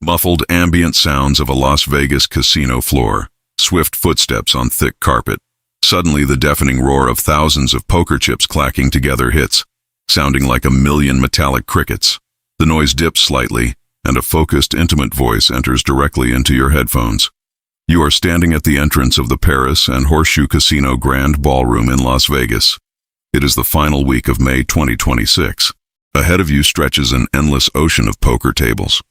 Muffled ambient sounds of a Las Vegas casino floor, swift footsteps on thick carpet. Suddenly the deafening roar of thousands of poker chips clacking together hits, sounding like a million metallic crickets. The noise dips slightly, and a focused, intimate voice enters directly into your headphones. You are standing at the entrance of the Paris and Horseshoe Casino Grand Ballroom in Las Vegas. It is the final week of May 2026. Ahead of you stretches an endless ocean of poker tables.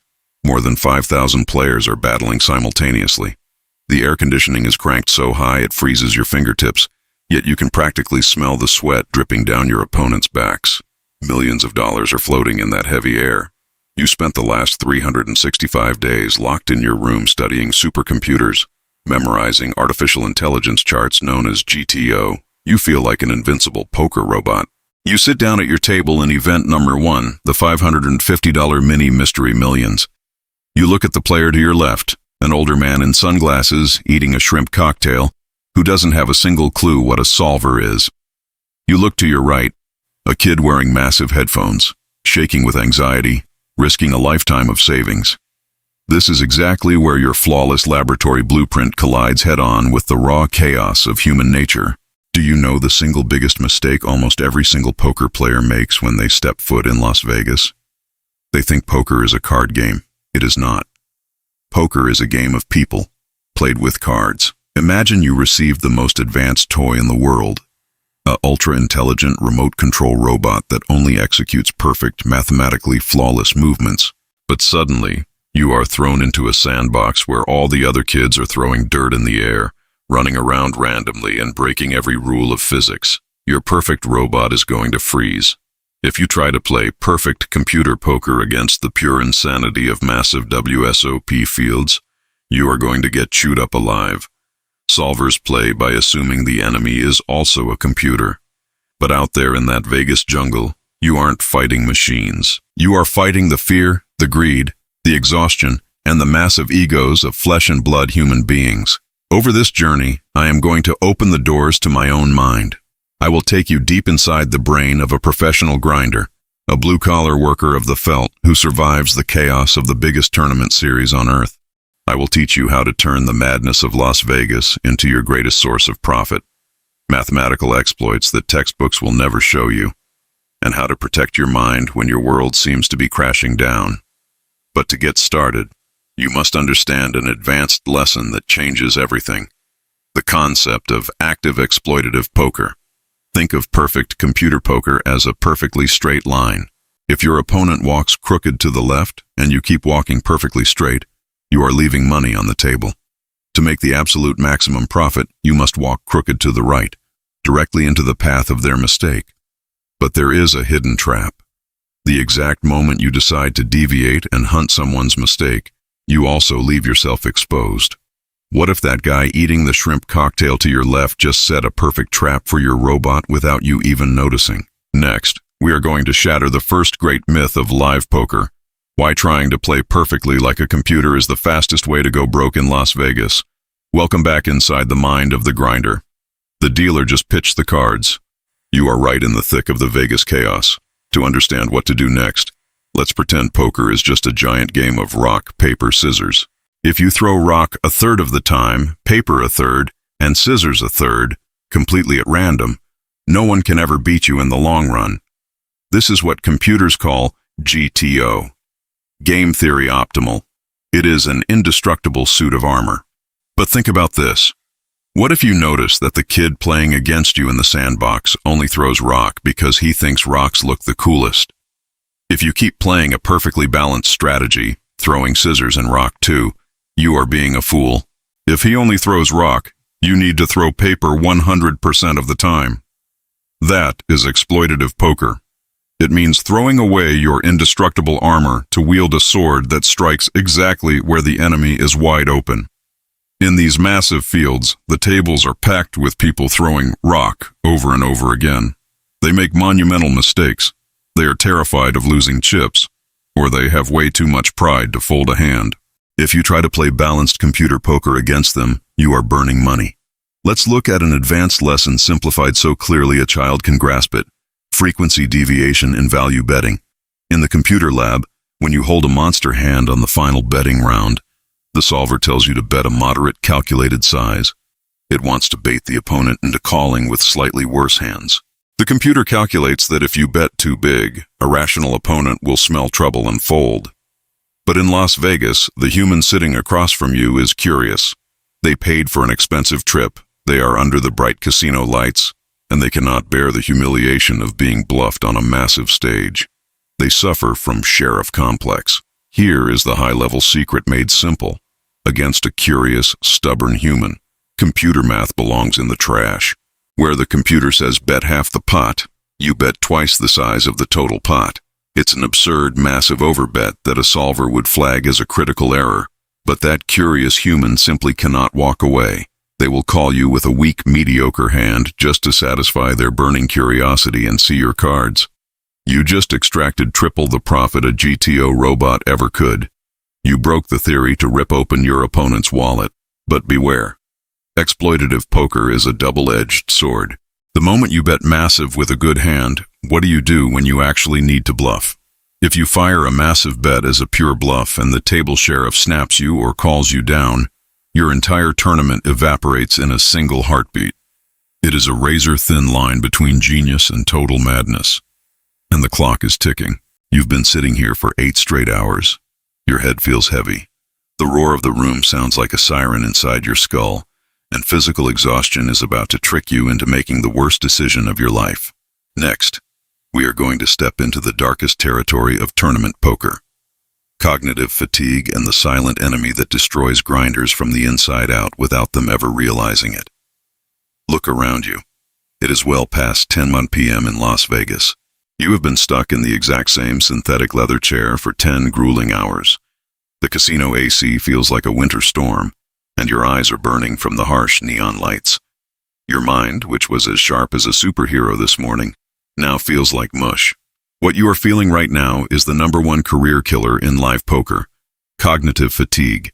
More than 5,000 players are battling simultaneously. The air conditioning is cranked so high it freezes your fingertips, yet you can practically smell the sweat dripping down your opponent's backs. Millions of dollars are floating in that heavy air. You spent the last 365 days locked in your room studying supercomputers, memorizing artificial intelligence charts known as GTO. You feel like an invincible poker robot. You sit down at your table in event number 1, the $550 mini mystery millions. You look at the player to your left, an older man in sunglasses eating a shrimp cocktail, who doesn't have a single clue what a solver is. You look to your right, a kid wearing massive headphones, shaking with anxiety, risking a lifetime of savings. This is exactly where your flawless laboratory blueprint collides head-on with the raw chaos of human nature. Do you know the single biggest mistake almost every single poker player makes when they step foot in Las Vegas? They think poker is a card game. It is not. Poker is a game of people, played with cards. Imagine you received the most advanced toy in the world, an ultra-intelligent remote control robot that only executes perfect, mathematically flawless movements. But suddenly, you are thrown into a sandbox where all the other kids are throwing dirt in the air, running around randomly and breaking every rule of physics. Your perfect robot is going to freeze. If you try to play perfect computer poker against the pure insanity of massive WSOP fields, you are going to get chewed up alive. Solvers play by assuming the enemy is also a computer. But out there in that Vegas jungle, you aren't fighting machines. You are fighting the fear, the greed, the exhaustion, and the massive egos of flesh and blood human beings. Over this journey, I am going to open the doors to my own mind. I will take you deep inside the brain of a professional grinder, a blue-collar worker of the felt who survives the chaos of the biggest tournament series on Earth. I will teach you how to turn the madness of Las Vegas into your greatest source of profit, mathematical exploits that textbooks will never show you, and how to protect your mind when your world seems to be crashing down. But to get started, you must understand an advanced lesson that changes everything: the concept of active exploitative poker. Think of perfect computer poker as a perfectly straight line. If your opponent walks crooked to the left and you keep walking perfectly straight, you are leaving money on the table. To make the absolute maximum profit, you must walk crooked to the right, directly into the path of their mistake. But there is a hidden trap. The exact moment you decide to deviate and hunt someone's mistake, you also leave yourself exposed. What if that guy eating the shrimp cocktail to your left just set a perfect trap for your robot without you even noticing? Next, we are going to shatter the first great myth of live poker: why trying to play perfectly like a computer is the fastest way to go broke in Las Vegas. Welcome back inside the mind of the grinder. The dealer just pitched the cards. You are right in the thick of the Vegas chaos. To understand what to do next, let's pretend poker is just a giant game of rock, paper, scissors. If you throw rock a third of the time, paper a third, and scissors a third, completely at random, no one can ever beat you in the long run. This is what computers call GTO, Game Theory Optimal. It is an indestructible suit of armor. But think about this. What if you notice that the kid playing against you in the sandbox only throws rock because he thinks rocks look the coolest? If you keep playing a perfectly balanced strategy, throwing scissors and rock too, you are being a fool. If he only throws rock, you need to throw paper 100% of the time. That is exploitative poker. It means throwing away your indestructible armor to wield a sword that strikes exactly where the enemy is wide open. In these massive fields, the tables are packed with people throwing rock over and over again. They make monumental mistakes. They are terrified of losing chips, or they have way too much pride to fold a hand. If you try to play balanced computer poker against them, you are burning money. Let's look at an advanced lesson simplified so clearly a child can grasp it: frequency deviation in value betting. In the computer lab, When you hold a monster hand on the final betting round, the solver tells you to bet a moderate calculated size. It wants to bait the opponent into calling with slightly worse hands. The computer calculates that if you bet too big, a rational opponent will smell trouble and fold. But in Las Vegas, the human sitting across from you is curious. They paid for an expensive trip, they are under the bright casino lights, and they cannot bear the humiliation of being bluffed on a massive stage. They suffer from sheriff complex. Here is the high-level secret made simple. Against a curious, stubborn human, computer math belongs in the trash. Where the computer says bet half the pot, you bet twice the size of the total pot. It's an absurd, massive overbet that a solver would flag as a critical error. But that curious human simply cannot walk away. They will call you with a weak, mediocre hand just to satisfy their burning curiosity and see your cards. You just extracted triple the profit a GTO robot ever could. You broke the theory to rip open your opponent's wallet. But beware. Exploitative poker is a double-edged sword. The moment you bet massive with a good hand, what do you do when you actually need to bluff? If you fire a massive bet as a pure bluff and the table sheriff snaps you or calls you down, your entire tournament evaporates in a single heartbeat. It is a razor-thin line between genius and total madness. And the clock is ticking. You've been sitting here for 8 straight hours. Your head feels heavy. The roar of the room sounds like a siren inside your skull, and physical exhaustion is about to trick you into making the worst decision of your life. Next, we are going to step into the darkest territory of tournament poker. Cognitive fatigue and the silent enemy that destroys grinders from the inside out without them ever realizing it. Look around you. It is well past 10 p.m. in Las Vegas. You have been stuck in the exact same synthetic leather chair for 10 grueling hours. The casino AC feels like a winter storm, and your eyes are burning from the harsh neon lights. Your mind, which was as sharp as a superhero this morning, now feels like mush. What you are feeling right now is the #1 career killer in live poker, cognitive fatigue.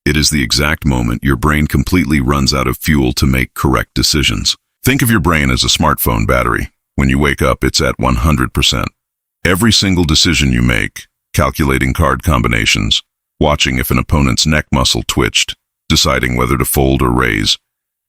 It is the exact moment your brain completely runs out of fuel to make correct decisions. Think of your brain as a smartphone battery. When you wake up, it's at 100%. Every single decision you make, calculating card combinations, watching if an opponent's neck muscle twitched, deciding whether to fold or raise,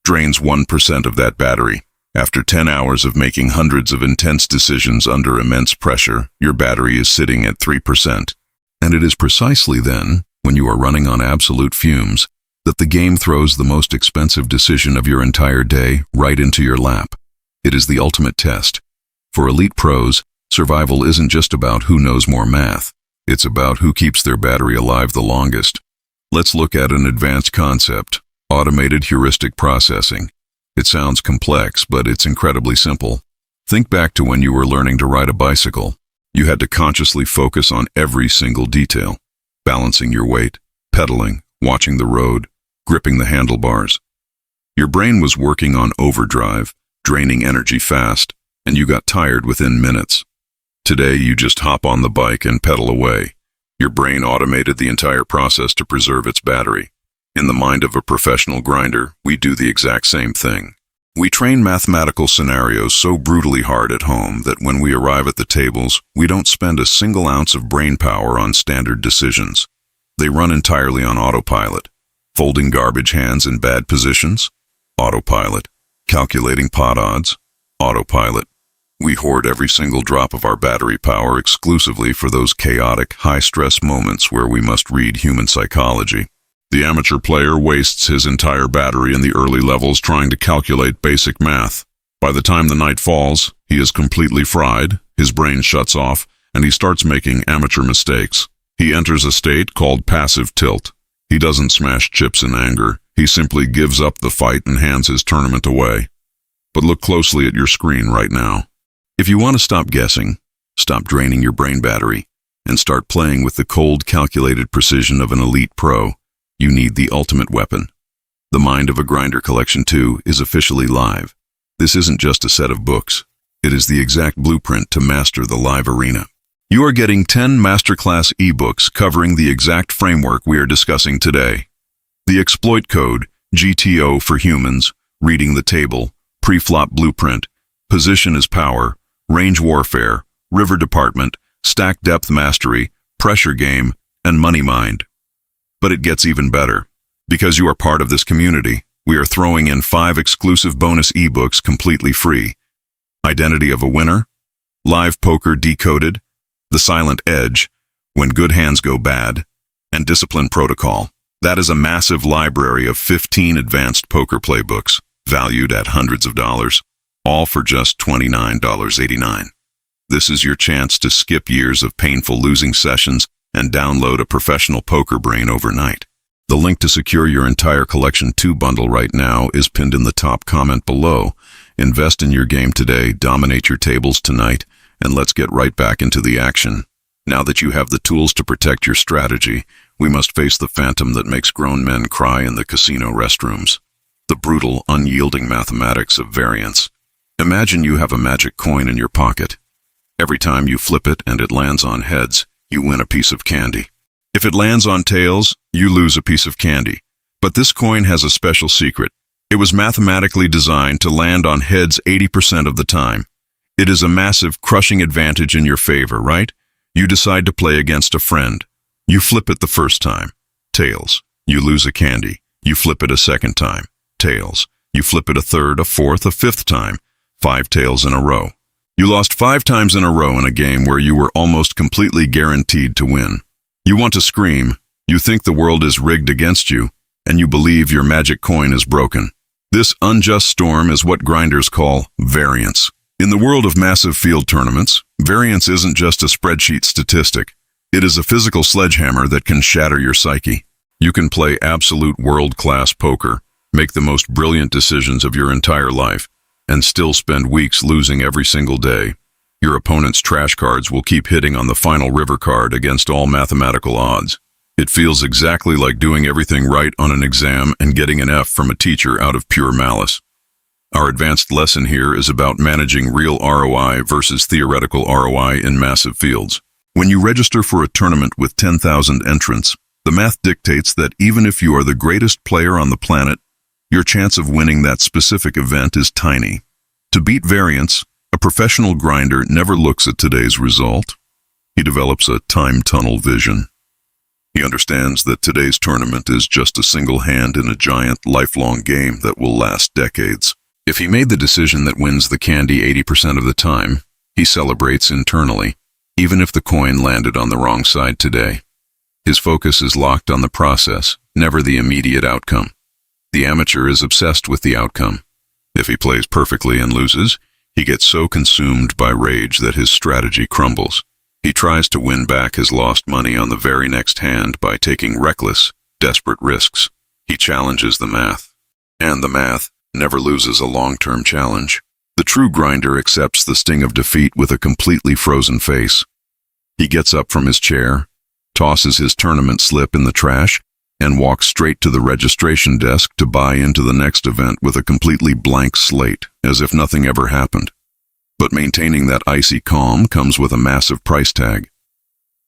drains 1% of that battery. After 10 hours of making hundreds of intense decisions under immense pressure, your battery is sitting at 3%. And it is precisely then, when you are running on absolute fumes, that the game throws the most expensive decision of your entire day right into your lap. It is the ultimate test. For elite pros, survival isn't just about who knows more math. It's about who keeps their battery alive the longest. Let's look at an advanced concept, automated heuristic processing. It sounds complex, but it's incredibly simple. Think back to when you were learning to ride a bicycle. You had to consciously focus on every single detail, balancing your weight, pedaling, watching the road, gripping the handlebars. Your brain was working on overdrive, draining energy fast, and you got tired within minutes. Today, you just hop on the bike and pedal away. Your brain automated the entire process to preserve its battery. In the mind of a professional grinder, we do the exact same thing. We train mathematical scenarios so brutally hard at home that when we arrive at the tables, we don't spend a single ounce of brain power on standard decisions. They run entirely on autopilot. Folding garbage hands in bad positions? Autopilot. Calculating pot odds? Autopilot. We hoard every single drop of our battery power exclusively for those chaotic, high-stress moments where we must read human psychology. The amateur player wastes his entire battery in the early levels trying to calculate basic math. By the time the night falls, he is completely fried, his brain shuts off, and he starts making amateur mistakes. He enters a state called passive tilt. He doesn't smash chips in anger. He simply gives up the fight and hands his tournament away. But look closely at your screen right now. If you want to stop guessing, stop draining your brain battery, and start playing with the cold, calculated precision of an elite pro, you need the ultimate weapon. The Mind of a Grinder Collection 2 is officially live. This isn't just a set of books. It is the exact blueprint to master the live arena. You are getting 10 masterclass ebooks covering the exact framework we are discussing today. The Exploit Code, GTO for Humans, Reading the Table, Pre-Flop Blueprint, Position as Power, Range Warfare, River Department, Stack Depth Mastery, pressure game, and money mind. But it gets even better. Because you are part of this community, we are throwing in 5 exclusive bonus ebooks completely free. Identity of a Winner, Live Poker Decoded, The Silent Edge, When Good Hands Go Bad, and Discipline Protocol. That is a massive library of 15 advanced poker playbooks, valued at hundreds of dollars, all for just $29.89. This is your chance to skip years of painful losing sessions and download a professional poker brain overnight. The link to secure your entire Collection 2 bundle right now is pinned in the top comment below. Invest in your game today, dominate your tables tonight, and let's get right back into the action. Now that you have the tools to protect your strategy, we must face the phantom that makes grown men cry in the casino restrooms. The brutal, unyielding mathematics of variance. Imagine you have a magic coin in your pocket. Every time you flip it and it lands on heads, you win a piece of candy. If it lands on tails, you lose a piece of candy. But this coin has a special secret. It was mathematically designed to land on heads 80% of the time. It is a massive, crushing advantage in your favor, right? You decide to play against a friend. You flip it the first time. Tails. You lose a candy. You flip it a second time. Tails. You flip it a third, a fourth, a fifth time. 5 tails in a row. You lost 5 times in a row in a game where you were almost completely guaranteed to win. You want to scream. You think the world is rigged against you, and you believe your magic coin is broken. This unjust storm is what grinders call variance. In the world of massive field tournaments, variance isn't just a spreadsheet statistic. It is a physical sledgehammer that can shatter your psyche. You can play absolute world-class poker, make the most brilliant decisions of your entire life, and still spend weeks losing every single day. Your opponent's trash cards will keep hitting on the final river card against all mathematical odds. It feels exactly like doing everything right on an exam and getting an F from a teacher out of pure malice. Our advanced lesson here is about managing real ROI versus theoretical ROI in massive fields. When you register for a tournament with 10,000 entrants, the math dictates that even if you are the greatest player on the planet, your chance of winning that specific event is tiny. To beat variance, a professional grinder never looks at today's result. He develops a time tunnel vision. He understands that today's tournament is just a single hand in a giant, lifelong game that will last decades. If he made the decision that wins the candy 80% of the time, he celebrates internally, even if the coin landed on the wrong side today. His focus is locked on the process, never the immediate outcome. The amateur is obsessed with the outcome. If he plays perfectly and loses, he gets so consumed by rage that his strategy crumbles. He tries to win back his lost money on the very next hand by taking reckless, desperate risks. He challenges the math. And the math never loses a long-term challenge. The true grinder accepts the sting of defeat with a completely frozen face. He gets up from his chair, tosses his tournament slip in the trash, and walks straight to the registration desk to buy into the next event with a completely blank slate, as if nothing ever happened. But maintaining that icy calm comes with a massive price tag.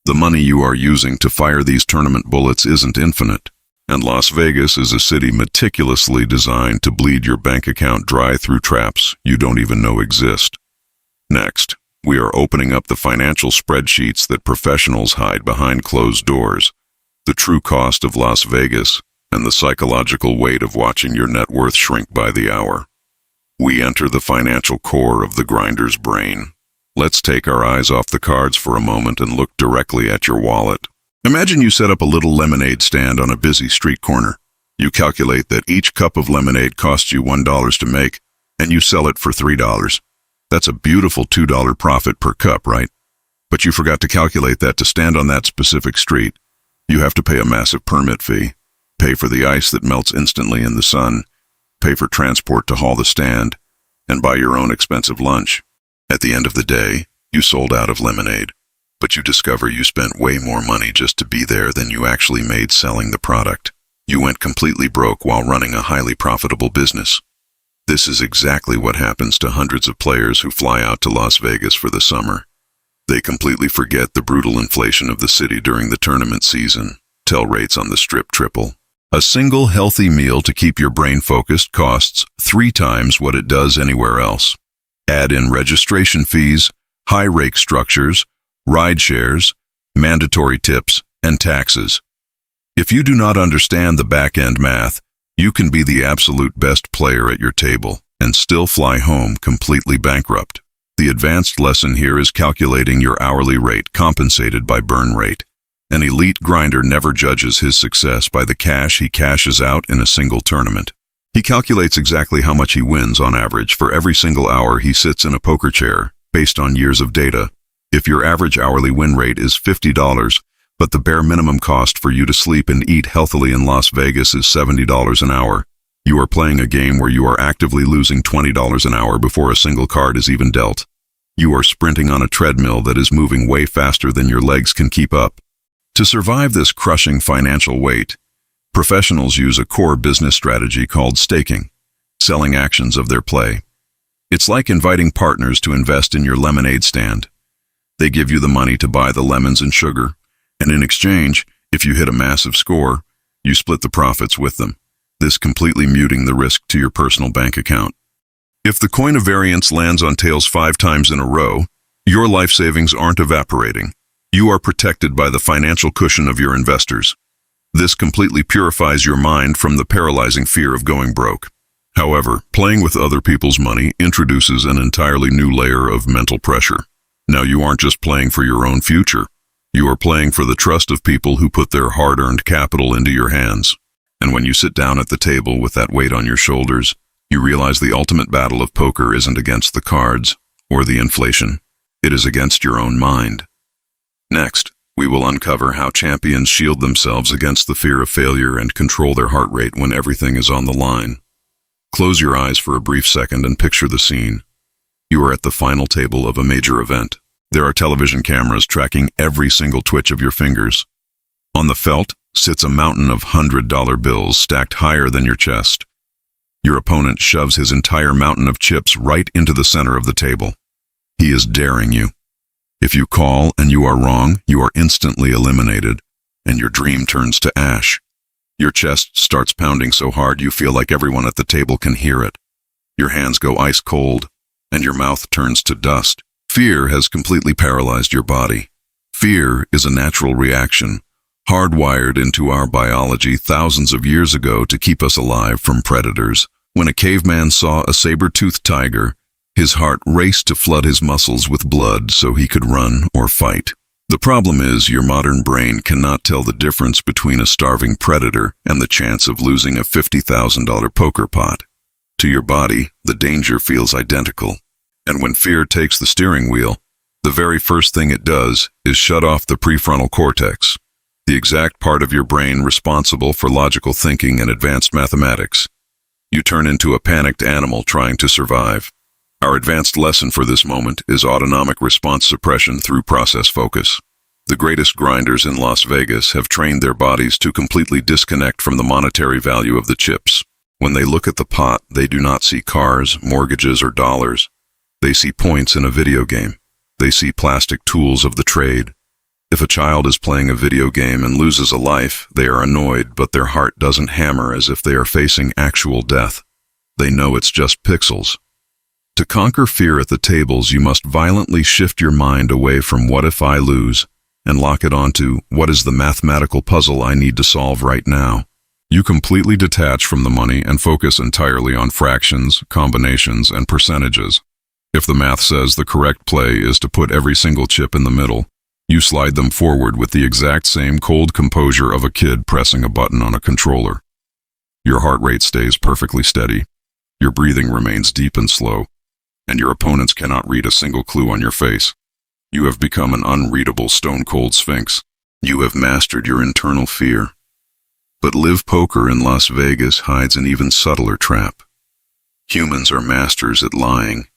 The money you are using to fire these tournament bullets isn't infinite, and Las Vegas is a city meticulously designed to bleed your bank account dry through traps you don't even know exist. Next, we are opening up the financial spreadsheets that professionals hide behind closed doors, the true cost of Las Vegas, and the psychological weight of watching your net worth shrink by the hour. We enter the financial core of the grinder's brain. Let's take our eyes off the cards for a moment and look directly at your wallet. Imagine you set up a little lemonade stand on a busy street corner. You calculate that each cup of lemonade costs you $1 to make, and you sell it for $3. That's a beautiful $2 profit per cup, right? But you forgot to calculate that to stand on that specific street, you have to pay a massive permit fee, pay for the ice that melts instantly in the sun, pay for transport to haul the stand, and buy your own expensive lunch. At the end of the day, you sold out of lemonade, but you discover you spent way more money just to be there than you actually made selling the product. You went completely broke while running a highly profitable business. This is exactly what happens to hundreds of players who fly out to Las Vegas for the summer. They completely forget the brutal inflation of the city during the tournament season. Tell rates on the Strip triple. A single healthy meal to keep your brain focused costs 3 times what it does anywhere else. Add in registration fees, high rake structures, ride shares, mandatory tips, and taxes. If you do not understand the back-end math, you can be the absolute best player at your table and still fly home completely bankrupt. The advanced lesson here is calculating your hourly rate compensated by burn rate. An elite grinder never judges his success by the cash he cashes out in a single tournament. He calculates exactly how much he wins on average for every single hour he sits in a poker chair, based on years of data. If your average hourly win rate is $50, but the bare minimum cost for you to sleep and eat healthily in Las Vegas is $70 an hour, you are playing a game where you are actively losing $20 an hour before a single card is even dealt. You are sprinting on a treadmill that is moving way faster than your legs can keep up. To survive this crushing financial weight, professionals use a core business strategy called staking, selling actions of their play. It's like inviting partners to invest in your lemonade stand. They give you the money to buy the lemons and sugar, and in exchange, if you hit a massive score, you split the profits with them, this completely muting the risk to your personal bank account. If the coin of variance lands on tails 5 times in a row, your life savings aren't evaporating. You are protected by the financial cushion of your investors. This completely purifies your mind from the paralyzing fear of going broke. However, playing with other people's money introduces an entirely new layer of mental pressure. Now you aren't just playing for your own future. You are playing for the trust of people who put their hard-earned capital into your hands. And when you sit down at the table with that weight on your shoulders, you realize the ultimate battle of poker isn't against the cards or the inflation. It is against your own mind. Next, we will uncover how champions shield themselves against the fear of failure and control their heart rate when everything is on the line. Close your eyes for a brief second and picture the scene. You are at the final table of a major event. There are television cameras tracking every single twitch of your fingers. On the felt sits a mountain of $100 bills stacked higher than your chest. Your opponent shoves his entire mountain of chips right into the center of the table. He is daring you. If you call and you are wrong, you are instantly eliminated, and your dream turns to ash. Your chest starts pounding so hard you feel like everyone at the table can hear it. Your hands go ice cold, and your mouth turns to dust. Fear has completely paralyzed your body. Fear is a natural reaction, hardwired into our biology thousands of years ago to keep us alive from predators. When a caveman saw a saber-toothed tiger, his heart raced to flood his muscles with blood so he could run or fight. The problem is your modern brain cannot tell the difference between a starving predator and the chance of losing a $50,000 poker pot. To your body, the danger feels identical. And when fear takes the steering wheel, the very first thing it does is shut off the prefrontal cortex, the exact part of your brain responsible for logical thinking and advanced mathematics. You turn into a panicked animal trying to survive. Our advanced lesson for this moment is autonomic response suppression through process focus. The greatest grinders in Las Vegas have trained their bodies to completely disconnect from the monetary value of the chips. When they look at the pot, they do not see cars, mortgages, or dollars. They see points in a video game. They see plastic tools of the trade. If a child is playing a video game and loses a life, they are annoyed, but their heart doesn't hammer as if they are facing actual death. They know it's just pixels. To conquer fear at the tables, you must violently shift your mind away from what if I lose and lock it onto what is the mathematical puzzle I need to solve right now. You completely detach from the money and focus entirely on fractions, combinations, and percentages. If the math says the correct play is to put every single chip in the middle, you slide them forward with the exact same cold composure of a kid pressing a button on a controller. Your heart rate stays perfectly steady. Your breathing remains deep and slow, and your opponents cannot read a single clue on your face. You have become an unreadable stone-cold sphinx. You have mastered your internal fear. But live poker in Las Vegas hides an even subtler trap. Humans are masters at lying,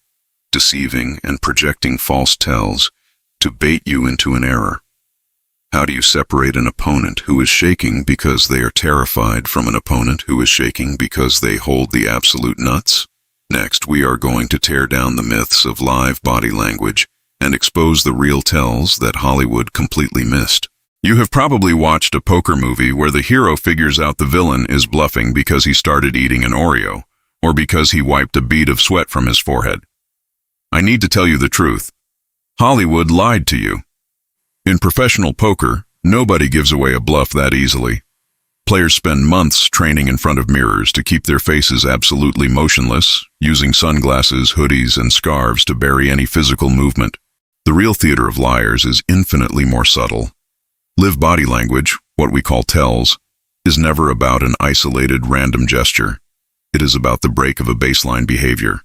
deceiving, and projecting false tells to bait you into an error. How do you separate an opponent who is shaking because they are terrified from an opponent who is shaking because they hold the absolute nuts? Next, we are going to tear down the myths of live body language and expose the real tells that Hollywood completely missed. You have probably watched a poker movie where the hero figures out the villain is bluffing because he started eating an Oreo, or because he wiped a bead of sweat from his forehead. I need to tell you the truth. Hollywood lied to you. In professional poker, nobody gives away a bluff that easily. Players spend months training in front of mirrors to keep their faces absolutely motionless, using sunglasses, hoodies, and scarves to bury any physical movement. The real theater of liars is infinitely more subtle. Live body language, what we call tells, is never about an isolated random gesture. It is about the break of a baseline behavior.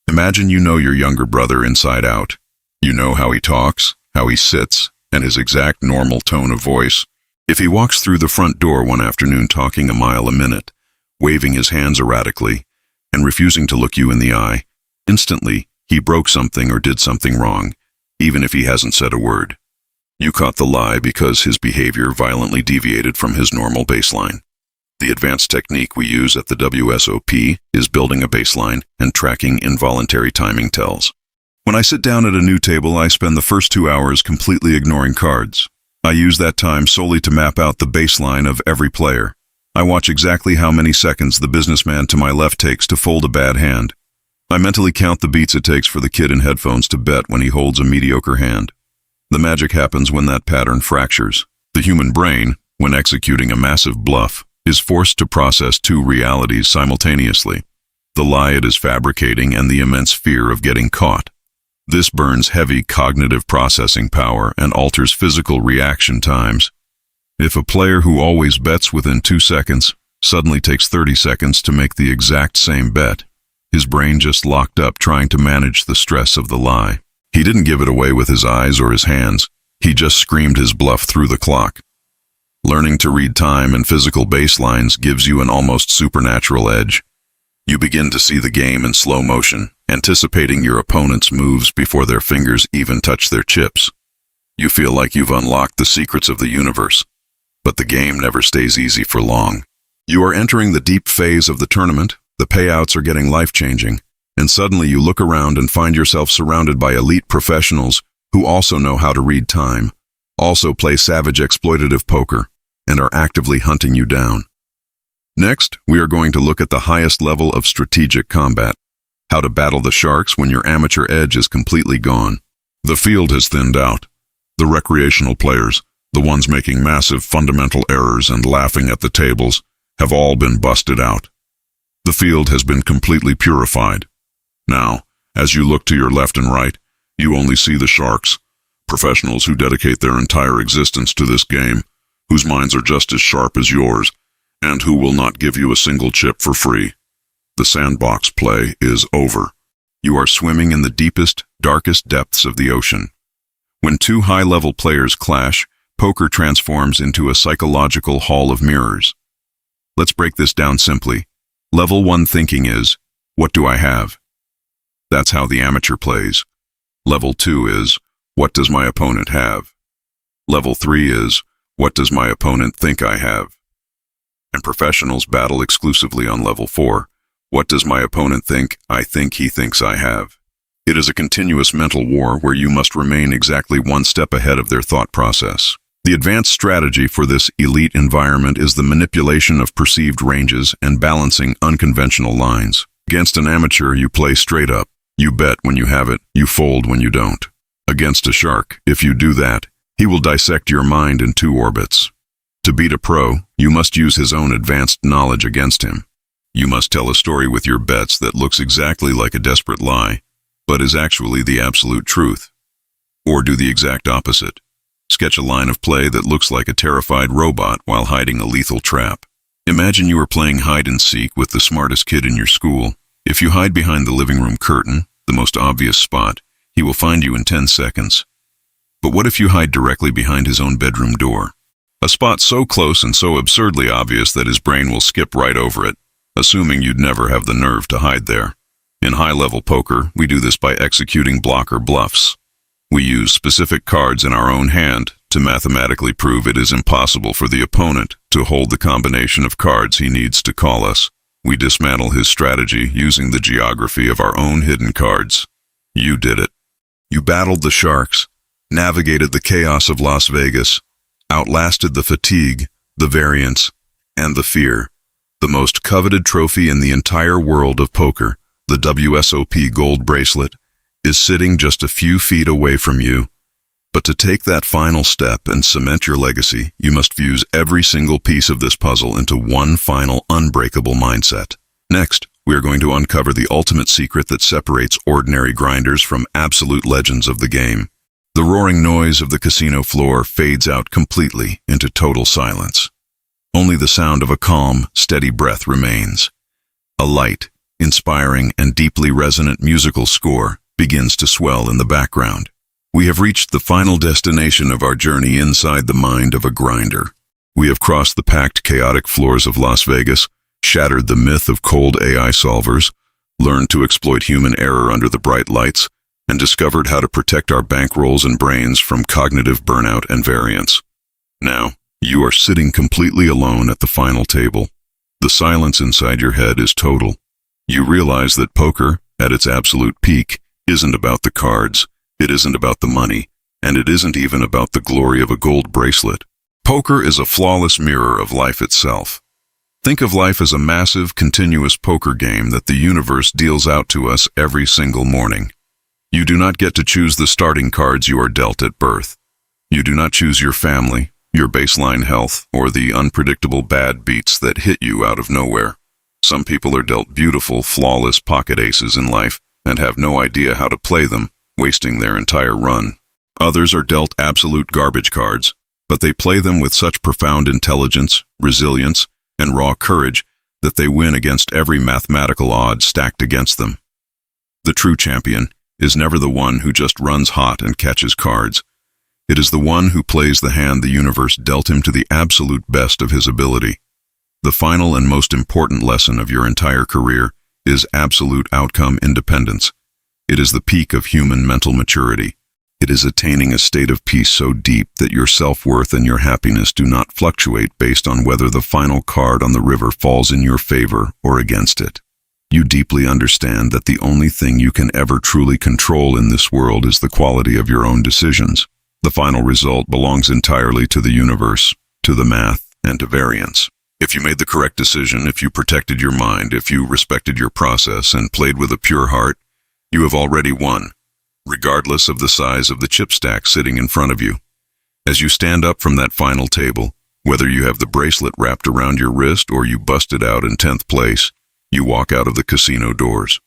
Imagine you know your younger brother inside out. You know how he talks, how he sits, and his exact normal tone of voice. If he walks through the front door one afternoon talking a mile a minute, waving his hands erratically, and refusing to look you in the eye, instantly he broke something or did something wrong, even if he hasn't said a word. You caught the lie because his behavior violently deviated from his normal baseline. The advanced technique we use at the WSOP is building a baseline and tracking involuntary timing tells. When I sit down at a new table, I spend the first 2 hours completely ignoring cards. I use that time solely to map out the baseline of every player. I watch exactly how many seconds the businessman to my left takes to fold a bad hand. I mentally count the beats it takes for the kid in headphones to bet when he holds a mediocre hand. The magic happens when that pattern fractures. The human brain, when executing a massive bluff, is forced to process two realities simultaneously: the lie it is fabricating and the immense fear of getting caught. This burns heavy cognitive processing power and alters physical reaction times. If a player who always bets within 2 seconds suddenly takes 30 seconds to make the exact same bet, his brain just locked up trying to manage the stress of the lie. He didn't give it away with his eyes or his hands. He just screamed his bluff through the clock. Learning to read time and physical baselines gives you an almost supernatural edge. You begin to see the game in slow motion, anticipating your opponent's moves before their fingers even touch their chips. You feel like you've unlocked the secrets of the universe. But the game never stays easy for long. You are entering the deep phase of the tournament, the payouts are getting life-changing, and suddenly you look around and find yourself surrounded by elite professionals who also know how to read time, also play savage exploitative poker, and are actively hunting you down. Next, we are going to look at the highest level of strategic combat, how to battle the sharks when your amateur edge is completely gone. The field has thinned out. The recreational players, the ones making massive fundamental errors and laughing at the tables, have all been busted out. The field has been completely purified. Now, as you look to your left and right, you only see the sharks, professionals who dedicate their entire existence to this game, whose minds are just as sharp as yours, and who will not give you a single chip for free. The sandbox play is over. You are swimming in the deepest, darkest depths of the ocean. When two high-level players clash, poker transforms into a psychological hall of mirrors. Let's break this down simply. Level 1 thinking is, what do I have? That's how the amateur plays. Level 2 is, what does my opponent have? Level 3 is, what does my opponent think I have? And professionals battle exclusively on level 4. What does my opponent think I think he thinks I have? It is a continuous mental war where you must remain exactly one step ahead of their thought process. The advanced strategy for this elite environment is the manipulation of perceived ranges and balancing unconventional lines. Against an amateur, you play straight up. You bet when you have it, you fold when you don't. Against a shark, if you do that, he will dissect your mind in 2 orbits. To beat a pro, you must use his own advanced knowledge against him. You must tell a story with your bets that looks exactly like a desperate lie, but is actually the absolute truth. Or do the exact opposite. Sketch a line of play that looks like a terrified robot while hiding a lethal trap. Imagine you are playing hide-and-seek with the smartest kid in your school. If you hide behind the living room curtain, the most obvious spot, he will find you in 10 seconds. But what if you hide directly behind his own bedroom door? A spot so close and so absurdly obvious that his brain will skip right over it, assuming you'd never have the nerve to hide there. In high-level poker, we do this by executing blocker bluffs. We use specific cards in our own hand to mathematically prove it is impossible for the opponent to hold the combination of cards he needs to call us. We dismantle his strategy using the geography of our own hidden cards. You did it. You battled the sharks, navigated the chaos of Las Vegas, outlasted the fatigue, the variance, and the fear. The most coveted trophy in the entire world of poker, the WSOP gold bracelet, is sitting just a few feet away from you. But to take that final step and cement your legacy, you must fuse every single piece of this puzzle into one final unbreakable mindset. Next, we are going to uncover the ultimate secret that separates ordinary grinders from absolute legends of the game. The roaring noise of the casino floor fades out completely into total silence. Only the sound of a calm, steady breath remains. A light, inspiring, and deeply resonant musical score begins to swell in the background. We have reached the final destination of our journey inside the mind of a grinder. We have crossed the packed, chaotic floors of Las Vegas, shattered the myth of cold AI solvers, learned to exploit human error under the bright lights, and discovered how to protect our bankrolls and brains from cognitive burnout and variance. Now, you are sitting completely alone at the final table. The silence inside your head is total. You realize that poker, at its absolute peak, isn't about the cards, it isn't about the money, and it isn't even about the glory of a gold bracelet. Poker is a flawless mirror of life itself. Think of life as a massive, continuous poker game that the universe deals out to us every single morning. You do not get to choose the starting cards you are dealt at birth. You do not choose your family, your baseline health, or the unpredictable bad beats that hit you out of nowhere. Some people are dealt beautiful, flawless pocket aces in life and have no idea how to play them, wasting their entire run. Others are dealt absolute garbage cards, but they play them with such profound intelligence, resilience, and raw courage that they win against every mathematical odd stacked against them. The true champion is never the one who just runs hot and catches cards. It is the one who plays the hand the universe dealt him to the absolute best of his ability. The final and most important lesson of your entire career is absolute outcome independence. It is the peak of human mental maturity. It is attaining a state of peace so deep that your self-worth and your happiness do not fluctuate based on whether the final card on the river falls in your favor or against it. You deeply understand that the only thing you can ever truly control in this world is the quality of your own decisions. The final result belongs entirely to the universe, to the math, and to variance. If you made the correct decision, if you protected your mind, if you respected your process and played with a pure heart, you have already won, regardless of the size of the chip stack sitting in front of you. As you stand up from that final table, whether you have the bracelet wrapped around your wrist or you busted out in 10th place, you walk out of the casino doors.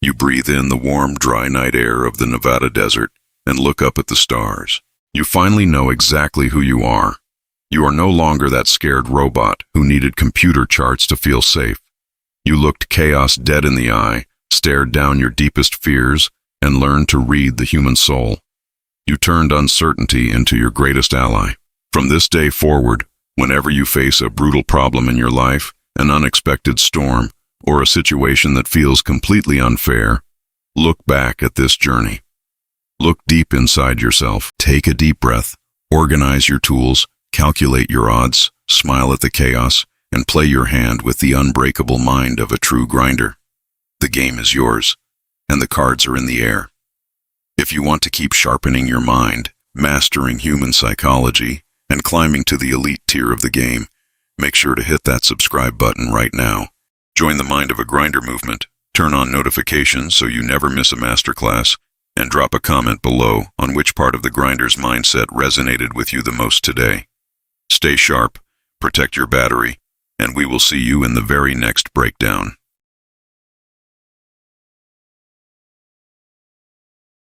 You breathe in the warm, dry night air of the Nevada desert and look up at the stars. You finally know exactly who you are. You are no longer that scared robot who needed computer charts to feel safe. You looked chaos dead in the eye, stared down your deepest fears, and learned to read the human soul. You turned uncertainty into your greatest ally. From this day forward, whenever you face a brutal problem in your life, an unexpected storm, or a situation that feels completely unfair, look back at this journey. Look deep inside yourself, take a deep breath, organize your tools, calculate your odds, smile at the chaos, and play your hand with the unbreakable mind of a true grinder. The game is yours, and the cards are in the air. If you want to keep sharpening your mind, mastering human psychology, and climbing to the elite tier of the game, make sure to hit that subscribe button right now. Join the Mind of a Grinder movement, turn on notifications so you never miss a masterclass, and drop a comment below on which part of the grinder's mindset resonated with you the most today. Stay sharp, protect your battery, and we will see you in the very next breakdown.